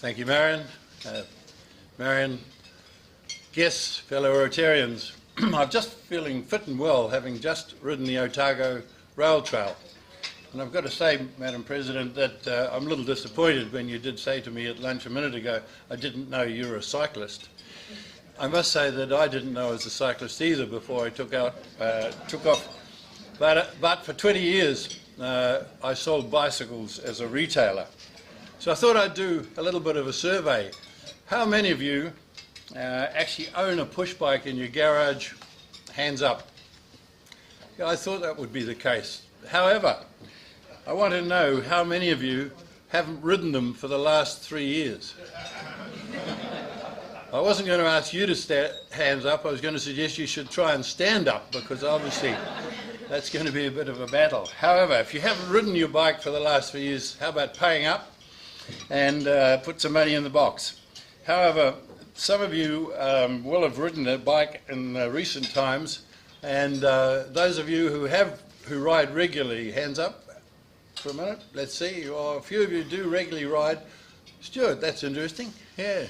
Thank you, Marion. Marion, guests, fellow Rotarians, I'm just feeling fit and well, having just ridden the Otago Rail Trail. And I've got to say, Madam President, that I'm a little disappointed when you did say to me at lunch a minute ago, I didn't know you were a cyclist. I must say that I didn't know I was a cyclist either before I took off. But for 20 years, I sold bicycles as a retailer. So I thought I'd do a little bit of a survey. How many of you actually own a push bike in your garage? Hands up. Yeah, I thought that would be the case. However, I want to know how many of you haven't ridden them for the last 3 years. I wasn't going to ask you to hands up. I was going to suggest you should try and stand up, because obviously that's going to be a bit of a battle. However, if you haven't ridden your bike for the last 3 years, how about paying up and put some money in the box? However, some of you will have ridden a bike in recent times, and those of you who ride regularly, hands up for a minute. Let's see. Well, a few of you do regularly ride. Stuart, that's interesting. Yeah.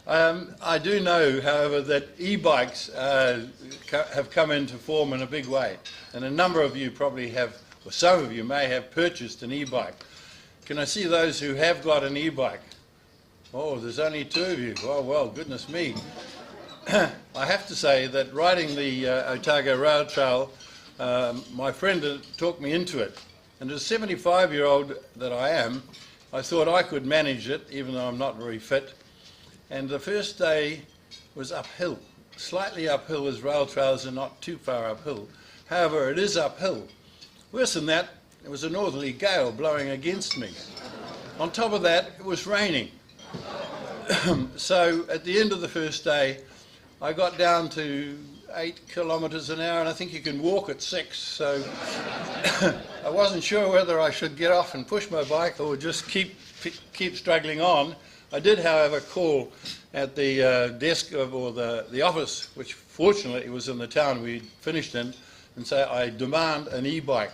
I do know, however, that e-bikes have come into form in a big way, and a number of you probably have, or some of you may have purchased an e-bike. Can I see those who have got an e-bike? Oh, there's only 2 of you. Oh, well, goodness me. I have to say that riding the Otago Rail Trail, my friend talked me into it. And as a 75-year-old that I am, I thought I could manage it, even though I'm not very fit. And the first day was uphill, slightly uphill, as rail trails are not too far uphill. However, it is uphill. Worse than that, it was a northerly gale blowing against me. On top of that, it was raining. So at the end of the first day, I got down to 8 kilometres an hour, and I think you can walk at 6. So I wasn't sure whether I should get off and push my bike or just keep struggling on. I did, however, call at the desk or the office, which fortunately was in the town we'd finished in, and say, I demand an e-bike,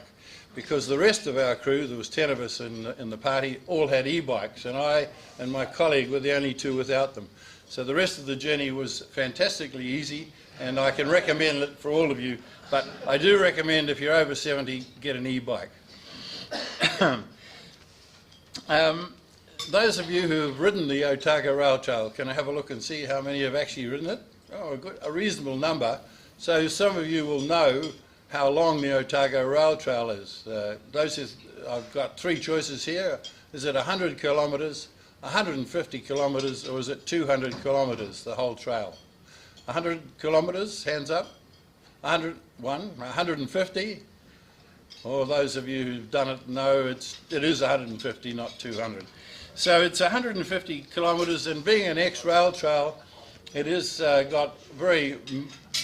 because the rest of our crew, there was 10 of us in the party, all had e-bikes, and I and my colleague were the only 2 without them. So the rest of the journey was fantastically easy, and I can recommend it for all of you, but I do recommend, if you're over 70, get an e-bike. Those of you who have ridden the Otago Rail Trail, can I have a look and see how many have actually ridden it? Oh, a reasonable number. So some of you will know how long the Otago Rail Trail is. I've got 3 choices here. Is it 100 kilometres, 150 kilometres, or is it 200 kilometres, the whole trail? 100 kilometres, hands up. 150. Or those of you who've done it know it is 150, not 200. So it's 150 kilometres, and being an ex-rail trail, it has got very,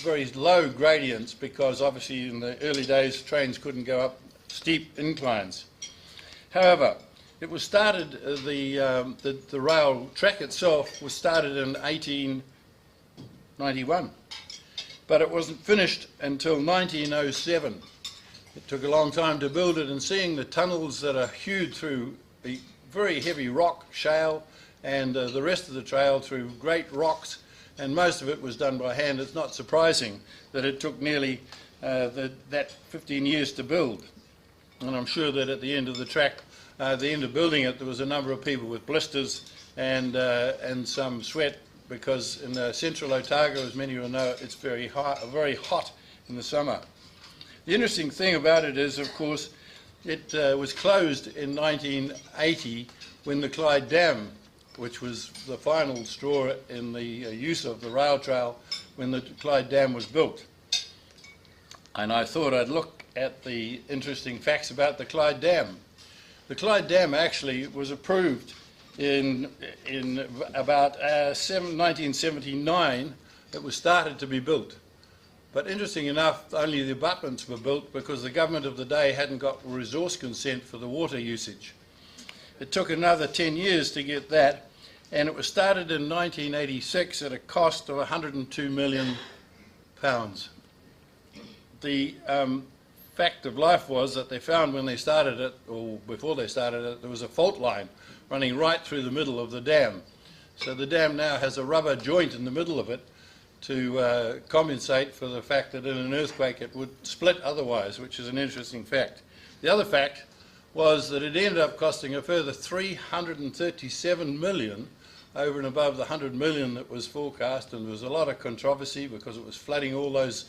very low gradients, because obviously in the early days trains couldn't go up steep inclines. However, it was started, the rail track itself was started in 1891, but it wasn't finished until 1907. It took a long time to build it, and seeing the tunnels that are hewed through the very heavy rock, shale, and the rest of the trail through great rocks, and most of it was done by hand, it's not surprising that it took nearly that 15 years to build. And I'm sure that at the end of the track, the end of building it, there was a number of people with blisters and some sweat, because in central Otago, as many will know, it's very hot in the summer. The interesting thing about it is, of course, it was closed in 1980 when the Clyde Dam, which was the final straw in the use of the rail trail, when the Clyde Dam was built. And I thought I'd look at the interesting facts about the Clyde Dam. The Clyde Dam actually was approved in about 1979. It was started to be built. But interesting enough, only the abutments were built because the government of the day hadn't got resource consent for the water usage. It took another 10 years to get that, and it was started in 1986 at a cost of £102 million. The fact of life was that they found when they started it, or before they started it, there was a fault line running right through the middle of the dam. So the dam now has a rubber joint in the middle of it to compensate for the fact that in an earthquake it would split otherwise, which is an interesting fact. The other fact was that it ended up costing a further 337 million over and above the 100 million that was forecast, and there was a lot of controversy because it was flooding all those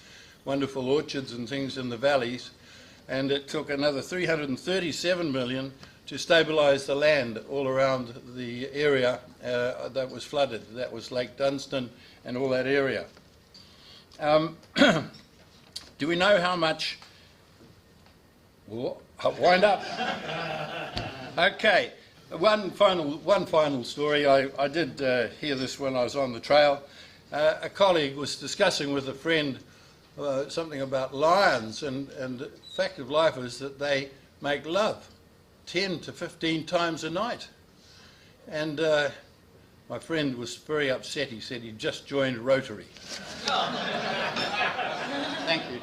wonderful orchards and things in the valleys, and it took another 337 million to stabilise the land all around the area that was flooded. That was Lake Dunstan and all that area. Do we know how much... Wind up. Okay, one final story. I did hear this when I was on the trail. A colleague was discussing with a friend something about lions, and the fact of life is that they make love 10 to 15 times a night. And my friend was very upset. He said he'd just joined Rotary. Thank you.